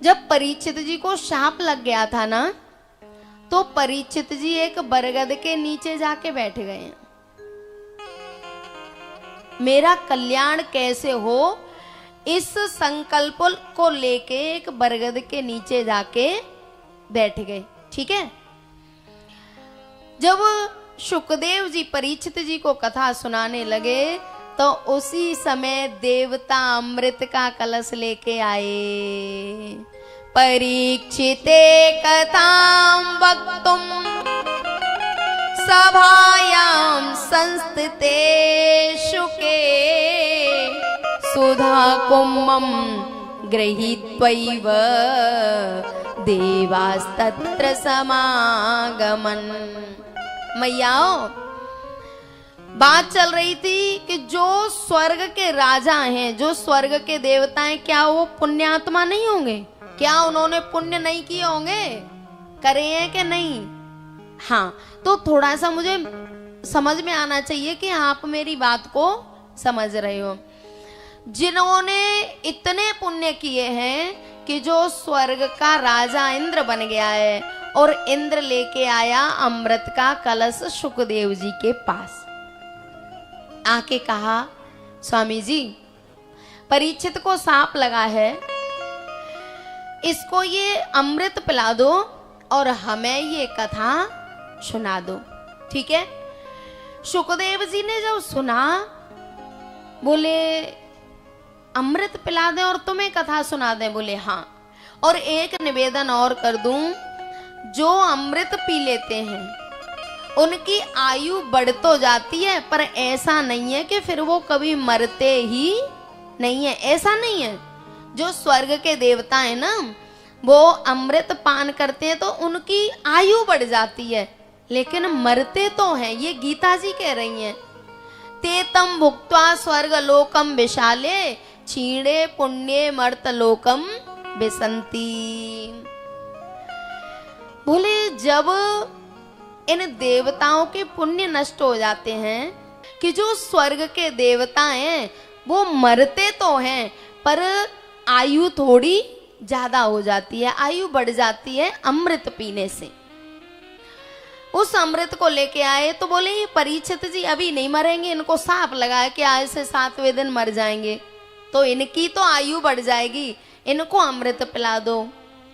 जब परीक्षित जी को शाप लग गया था ना, तो परीक्षित जी एक बरगद के नीचे जाके बैठ गए हैं। मेरा कल्याण कैसे हो, इस संकल्प को लेके एक बरगद के नीचे जाके बैठ गए। ठीक है। जब शुकदेव जी परीक्षित जी को कथा सुनाने लगे, तो उसी समय देवता अमृत का कलश लेके आए। परीक्षिते कथां वक्तुं सभायां संस्थिते शुके सुधा कुम्भं गृहीत्वैव देवास्तत्र समागमन। मैयाओ, बात चल रही थी कि जो स्वर्ग के राजा हैं, जो स्वर्ग के देवता हैं, क्या वो पुण्यात्मा नहीं होंगे? क्या उन्होंने पुण्य नहीं किए होंगे? करे हैं कि नहीं? हाँ, तो थोड़ा सा मुझे समझ में आना चाहिए कि आप मेरी बात को समझ रहे हो। जिन्होंने इतने पुण्य किए हैं कि जो स्वर्ग का राजा इंद्र बन गया है, और इंद्र लेके आया अमृत का कलश शुकदेव जी के पास। आके कहा, स्वामी जी, परीक्षित को सांप लगा है, इसको ये अमृत पिला दो और हमें ये कथा सुना दो। ठीक है। शुकदेव जी ने जब सुना, बोले अमृत पिला दें और तुम्हें कथा सुना दें? बोले हाँ। और एक निवेदन और कर दूं, जो अमृत पी लेते हैं उनकी आयु बढ़ तो जाती है, पर ऐसा नहीं है कि फिर वो कभी मरते ही नहीं है। ऐसा नहीं है। जो स्वर्ग के देवता है ना, वो अमृत पान करते हैं तो उनकी आयु बढ़ जाती है, लेकिन मरते तो हैं। ये गीता जी कह रही हैं। ते तम भुक्त्वा स्वर्ग लोकम विशाले क्षीणे पुण्य मर्त लोकम विसंती। बोले जब इन देवताओं के पुण्य नष्ट हो जाते हैं, कि जो स्वर्ग के देवता हैं वो मरते तो हैं, पर आयु थोड़ी ज्यादा हो जाती है, आयु बढ़ जाती है अमृत पीने से। उस अमृत को लेके आए तो बोले ये परीक्षित जी अभी नहीं मरेंगे, इनको सांप लगा के आज से 7वें दिन मर जाएंगे, तो इनकी तो आयु बढ़ जाएगी, इनको अमृत पिला दो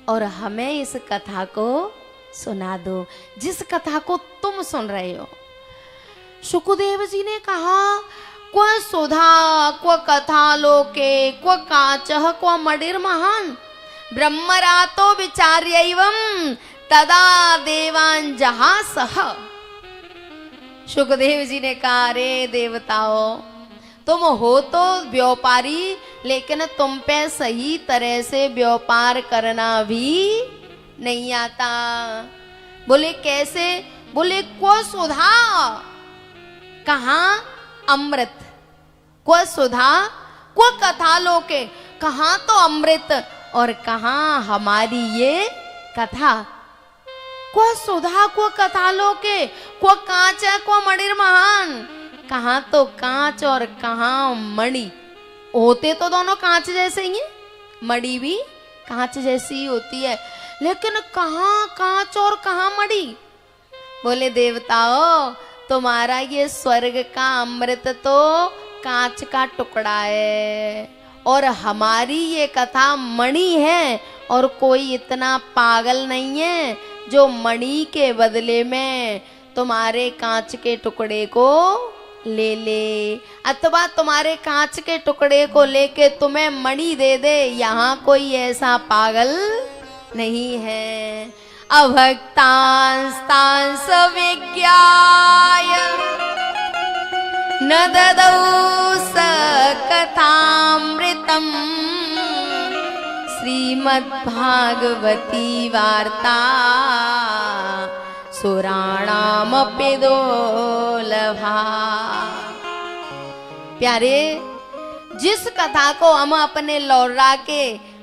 और हमें इस कथा को सुना दो, जिस कथा को तुम सुन रहे हो। शुकदेव जी ने कहा, क्व सुधा क्व कथा लोके क्व काचः क्व मणिर् महान ब्रह्मरातो विचार्यैवं तदा देवान् जहासः। शुकदेव जी ने कहा, रे देवताओ, तुम हो तो व्यापारी, लेकिन तुम पे सही तरह से व्यापार करना भी नहीं आता। बोले कैसे? बोले क्व सुधा, कहाँ अमृत, क्व सुधा क्व कथा लोके, कहाँ तो अमृत और कहाँ हमारी ये कथा। क्व सुधा क्व कथा लोके क्व कांच क्व मणिर् महान, कहाँ तो कांच और कहाँ मणि। होते तो दोनों कांच जैसे ही हैं, मणि भी कांच जैसी ही होती है, लेकिन कहाँ कांच और कहाँ मणि। बोले देवताओ, तुम्हारा ये स्वर्ग का अमृत तो कांच का टुकड़ा है, और हमारी ये कथा मणि है, और कोई इतना पागल नहीं है जो मणि के बदले में तुम्हारे कांच के टुकड़े को ले ले, अथवा तुम्हारे कांच के टुकड़े को लेके तुम्हें मणि दे दे। यहाँ कोई ऐसा पागल नहीं है। अभक्तांस्तांस विज्ञाय न ददौ स कथामृतम् श्रीमद्भागवती वार्ता सुराणामपि दुर्लभा। प्यारे, जिस कथा को हम अपने लौरा के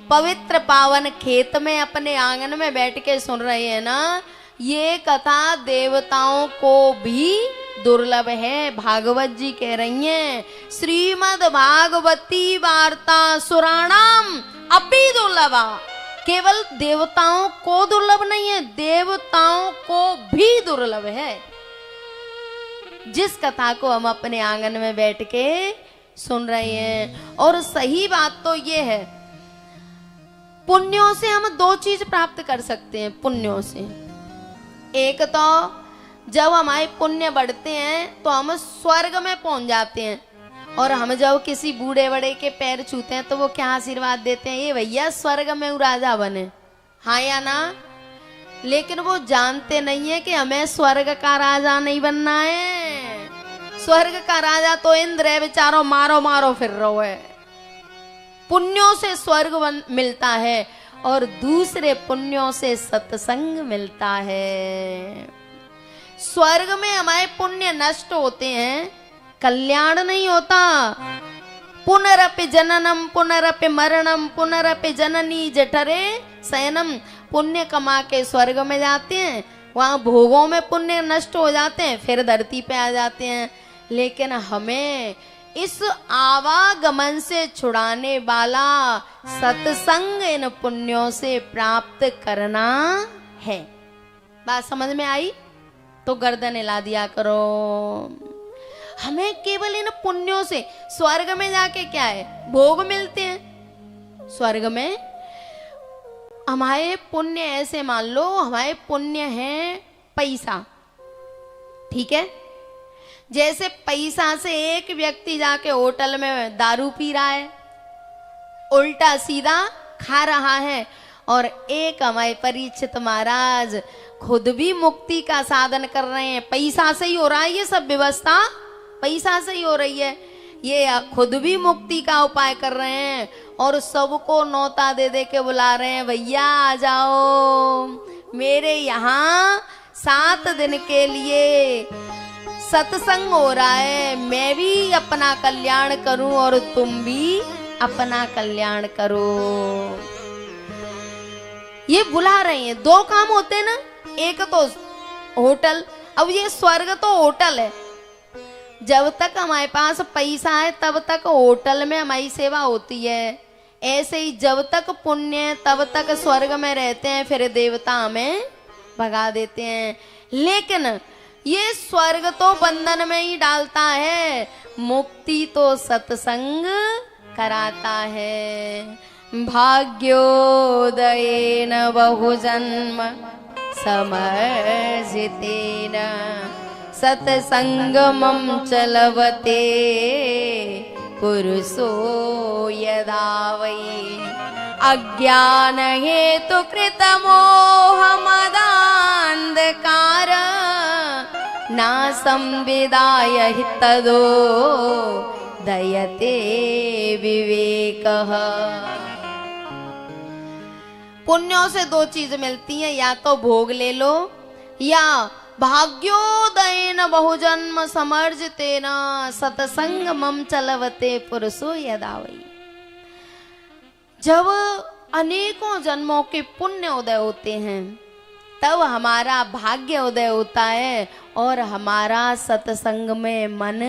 पवित्र पावन खेत में अपने आंगन में बैठ के सुन रहे हैं ना, ये कथा देवताओं को भी दुर्लभ है। भागवत जी कह रही हैं, श्रीमद् भागवती वार्ता सुराणाम अपि दुर्लभा। केवल देवताओं को दुर्लभ नहीं है, देवताओं को भी दुर्लभ है। जिस कथा को हम अपने आंगन में बैठ के सुन रहे हैं। और सही बात तो ये है, पुण्यों से हम दो चीज प्राप्त कर सकते हैं। पुण्यों से एक तो जब हमारे पुण्य बढ़ते हैं तो हम स्वर्ग में पहुंच जाते हैं, और हम जब किसी बूढ़े बड़े के पैर छूते हैं तो वो क्या आशीर्वाद देते हैं, ये भैया स्वर्ग में राजा बने, हाँ या ना। लेकिन वो जानते नहीं है कि हमें स्वर्ग का राजा नहीं बनना है। स्वर्ग का राजा तो इंद्र है, बेचारो मारो मारो फिर रहो है। पुण्यों से स्वर्ग मिलता है और दूसरे पुण्यों से सत्संग मिलता है। स्वर्ग में हमारे पुण्य नष्ट होते हैं, कल्याण नहीं होता। पुनरपि जननम पुनरपि मरणम पुनरपि जननी जठरे शयनम। पुण्य कमा के स्वर्ग में जाते हैं, वहां भोगों में पुण्य नष्ट हो जाते हैं, फिर धरती पे आ जाते हैं। लेकिन हमें इस आवागमन से छुड़ाने वाला सत्संग इन पुण्यों से प्राप्त करना है। बात समझ में आई? तो गर्दन हिला दिया करो। हमें केवल इन पुण्यों से स्वर्ग में जाके क्या है, भोग मिलते हैं। स्वर्ग में हमारे पुण्य ऐसे मान लो, हमारे पुण्य है पैसा, ठीक है। जैसे पैसा से एक व्यक्ति जाके होटल में दारू पी रहा है, उल्टा सीधा खा रहा है, और एक हमारे परीक्षित महाराज खुद भी मुक्ति का साधन कर रहे हैं। पैसा से ही हो रहा है ये सब व्यवस्था, पैसा से ही हो रही है। ये खुद भी मुक्ति का उपाय कर रहे हैं और सबको नौता दे दे के बुला रहे हैं, भैया आ जाओ मेरे यहाँ 7 दिन के लिए सत्संग हो रहा है, मैं भी अपना कल्याण करूं और तुम भी अपना कल्याण करो। ये बुला रहे हैं। 2 काम होते हैं ना, एक तो होटल, अब ये स्वर्ग तो होटल है। जब तक हमारे पास पैसा है तब तक होटल में हमारी सेवा होती है। ऐसे ही जब तक पुण्य है तब तक स्वर्ग में रहते हैं, फिर देवता हमें भगा देते हैं। लेकिन ये स्वर्ग तो बंधन में ही डालता है, मुक्ति तो सत्संग कराता है। भाग्योदयेन बहुजन्म समर्जितेन सत्संगमं चलवते पुरुषो यदा वै अज्ञान हेतु कृत मोह मदान्धकार नासं विदाय हि तदो दयते विवेकः। पुण्यों से 2 चीज मिलती हैं, या तो भोग ले लो, या भाग्योदयेन बहुजन्म समर्जितेन सत्संगमं चलवते पुरुषो यदा वै। जब अनेकों जन्मों के पुण्य उदय होते हैं तब हमारा भाग्य उदय होता है और हमारा सत्संग में मन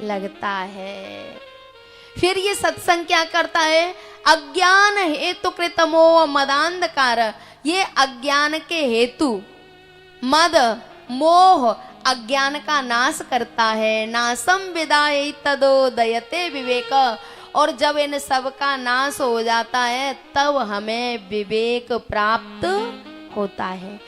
लगता है। फिर ये सत्संग क्या करता है, अज्ञान हेतु कृत मोह मदांधकार। ये अज्ञान के हेतु मद मोह अज्ञान का नाश करता है। नासम विदाय तदो दयते विवेक। और जब इन सब का नाश हो जाता है तब हमें विवेक प्राप्त होता है।